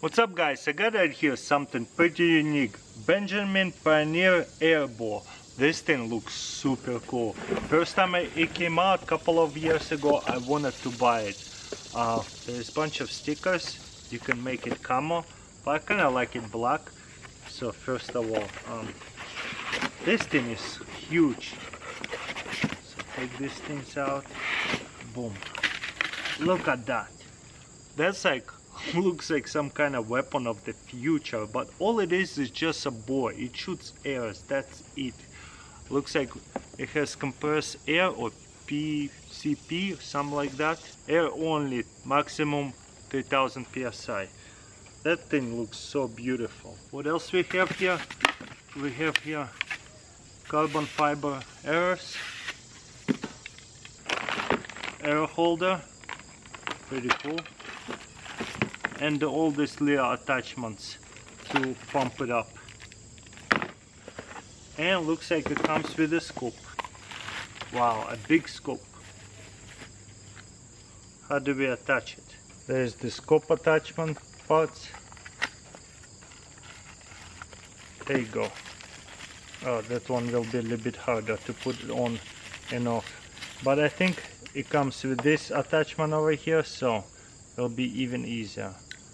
What's up guys, I got right here something pretty unique. Benjamin Pioneer Airbow. This thing looks super cool. First time it came out a couple of years ago, I wanted to buy it. There's a bunch of stickers. You can make it camo, but I kind of like it black. So first of all, this thing is huge. So take these things out. Boom. Look at that. That's like looks like some kind of weapon of the future, but all it is just a bow. It shoots airs, that's it. Looks like it has compressed air or PCP, something like that. Air only, maximum 3000 psi. That thing looks so beautiful. What else we have here? We have here carbon fiber arrows, arrow holder, pretty cool, and all these little attachments to pump it up. And looks like it comes with a scoop. Wow, a big scoop. How do we attach it? There's the scope attachment parts. There you go. Oh, that one will be a little bit harder to put it on and off. But I think it comes with this attachment over here, so it'll be even easier.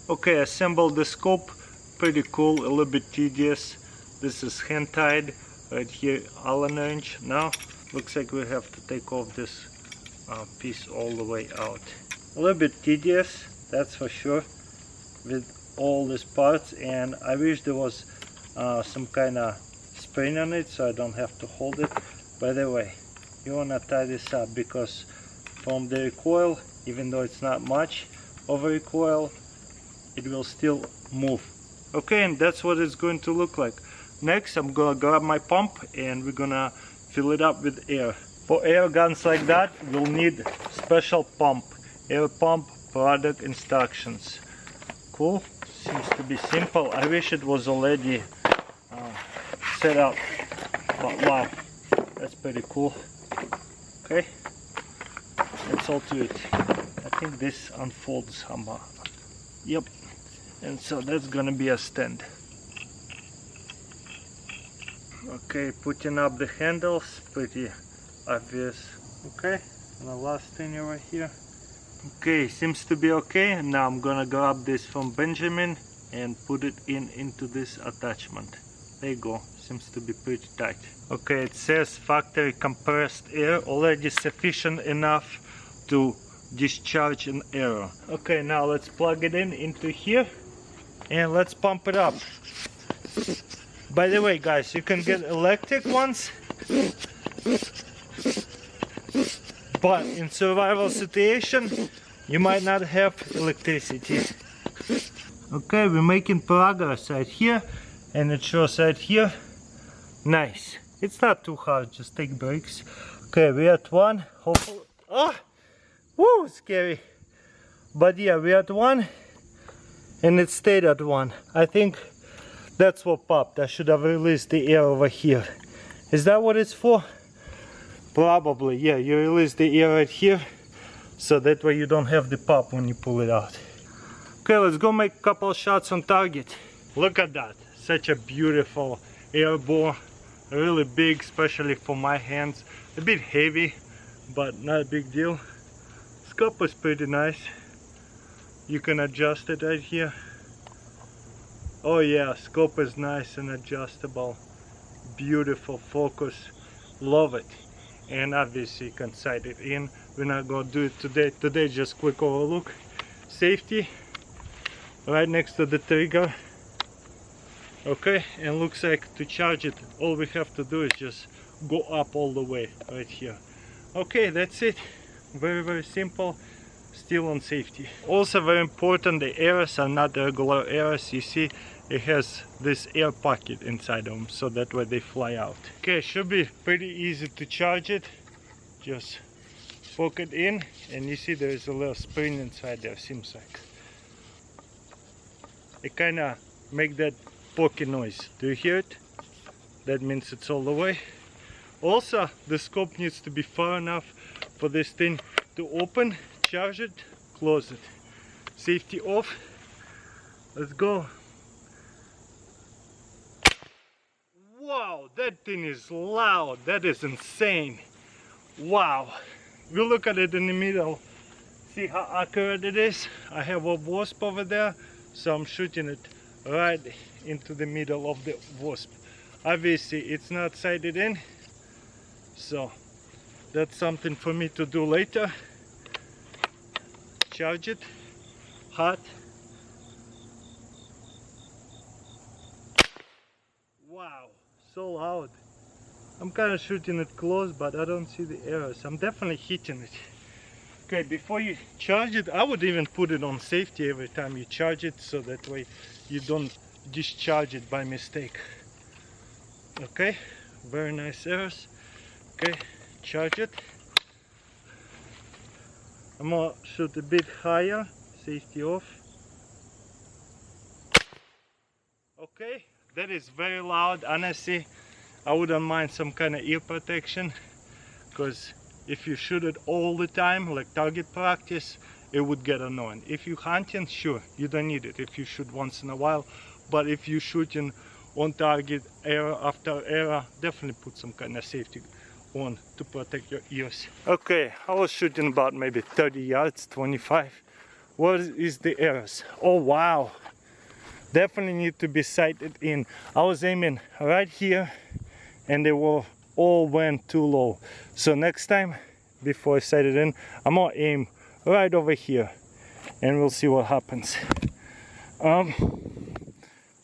Okay, assemble the scope. Pretty cool, a little bit tedious. This is hand tied right here, Allen wrench. Now looks like we have to take off this piece all the way out. A little bit tedious, that's for sure, with all these parts, and I wish there was some kind of spring on it so I don't have to hold it. By the way, you want to tie this up because from the recoil, even though it's not much of a recoil, it will still move. Okay, and that's what it's going to look like. Next, I'm gonna grab my pump and we're gonna fill it up with air. For air guns like that, we'll need special pump. Air pump product instructions. Cool, seems to be simple. I wish it was already set up, but wow, that's pretty cool. Okay, that's all to it. I think this unfolds somehow. Yep, and so that's gonna be a stand. Okay, putting up the handles, pretty obvious. Okay, and the last thing over here. Okay, seems to be okay. Now I'm gonna grab this from Benjamin and put it into this attachment. There you go, seems to be pretty tight. Okay, it says factory compressed air, already sufficient enough to discharge an arrow. Okay, now let's plug it into here and let's pump it up. By the way guys, you can get electric ones, but in survival situation you might not have electricity. Okay, we're making progress right here, and it shows right here. Nice, it's not too hard, just take breaks. Okay, we're at 1, hopefully. Oh, woo, scary. But yeah, we're at 1 and it stayed at 1. I think that's what popped. I should have released the air over here. Is that what it's for? Probably, yeah, you release the air right here, so that way you don't have the pop when you pull it out. Okay, let's go make a couple shots on target. Look at that, such a beautiful airbow, really big, especially for my hands. A bit heavy, but not a big deal. Scope is pretty nice. You can adjust it right here. Oh yeah, scope is nice and adjustable. Beautiful focus, love it. And obviously you can sight it in. We're not gonna do it today. Today just quick overlook. Safety right next to the trigger. Okay, and looks like to charge it, all we have to do is just go up all the way right here. Okay, that's it. Very simple, still on safety. Also very important, the arrows are not regular arrows. You see it has this air pocket inside them, so that way they fly out. Okay, should be pretty easy to charge it. Just poke it in and you see there's a little spring inside there, seems like. It kinda make that pokey noise. Do you hear it? That means it's all the way. Also, the scope needs to be far enough for this thing to open, charge it, close it. Safety off. Let's go. Wow, that thing is loud. That is insane. Wow. We look at it in the middle. See how accurate it is? I have a wasp over there, so I'm shooting it right into the middle of the wasp. Obviously it's not sighted in, so that's something for me to do later. Charge it, hot. Wow, so loud. I'm kind of shooting it close, but I don't see the arrows. I'm definitely hitting it. Okay, before you charge it, I would even put it on safety every time you charge it, so that way you don't discharge it by mistake. Okay, very nice arrows. Okay, charge it. I'm gonna shoot a bit higher, safety off. Okay, that is very loud. Honestly, I wouldn't mind some kind of ear protection, because if you shoot it all the time, like target practice, it would get annoying. If you're hunting, sure, you don't need it if you shoot once in a while, but if you're shooting on target, error after error, definitely put some kind of safety on to protect your ears. Okay, I was shooting about maybe 30 yards, 25. What is the arrows? Oh wow, definitely need to be sighted in. I was aiming right here and they were all went too low. So next time, before I sight it in, I'm gonna aim right over here and we'll see what happens.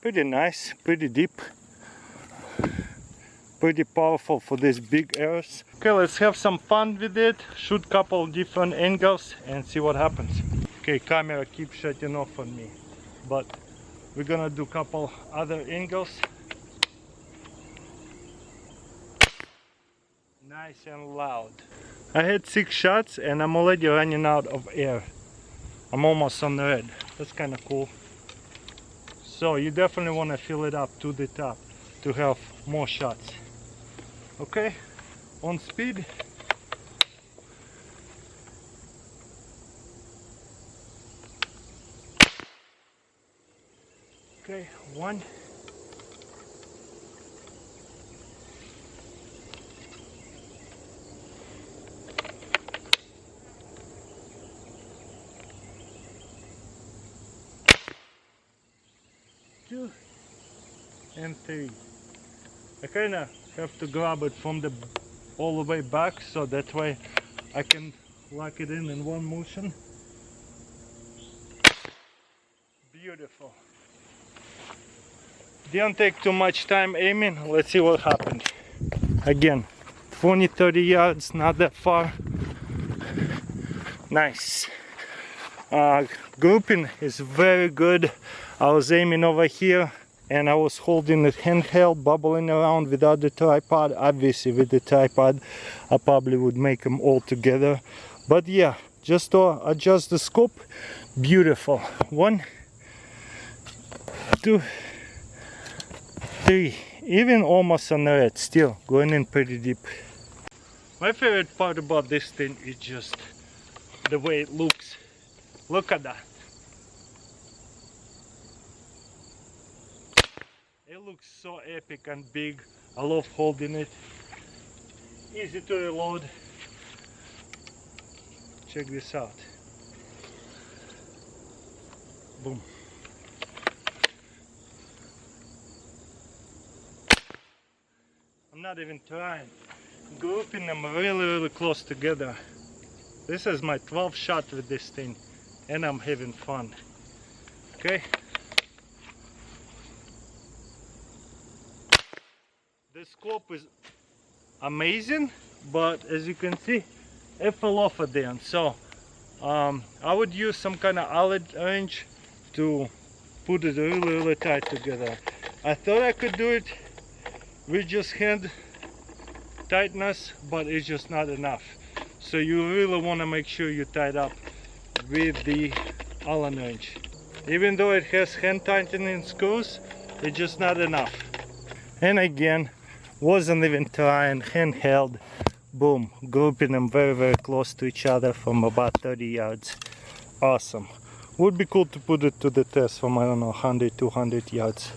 Pretty nice, pretty deep, pretty powerful for these big arrows. Okay, let's have some fun with it, shoot couple different angles and see what happens. Okay, camera keeps shutting off on me, but we're gonna do couple other angles. Nice and loud. I had 6 shots and I'm already running out of air. I'm almost on the red. That's kind of cool. So you definitely want to fill it up to the top to have more shots. Okay, on speed. Okay, 1. 2 and 3. I kind of have to grab it from the all the way back, so that way I can lock it in one motion. Beautiful. Didn't take too much time aiming. Let's see what happened. Again, 20-30 yards, not that far. Nice. Grouping is very good. I was aiming over here and I was holding it handheld, bubbling around without the tripod. Obviously with the tripod I probably would make them all together, but yeah, just to adjust the scope. Beautiful. 1, 2, 3, even almost on the red, still going in pretty deep. My favorite part about this thing is just the way it looks. Look at that. It looks so epic and big. I love holding it. Easy to reload. Check this out. Boom. I'm not even trying. Grouping them really close together. This is my 12th shot with this thing and I'm having fun. Okay. The scope is amazing, but as you can see, it fell off at the end. So I would use some kind of olive wrench to put it really tight together. I thought I could do it with just hand tightness, but it's just not enough. So you really want to make sure you tie it up with the Allen wrench. Even though it has hand tightening screws, it's just not enough. And again, wasn't even trying, handheld, boom, grouping them very close to each other from about 30 yards. Awesome. Would be cool to put it to the test from, I don't know, 100, 200 yards.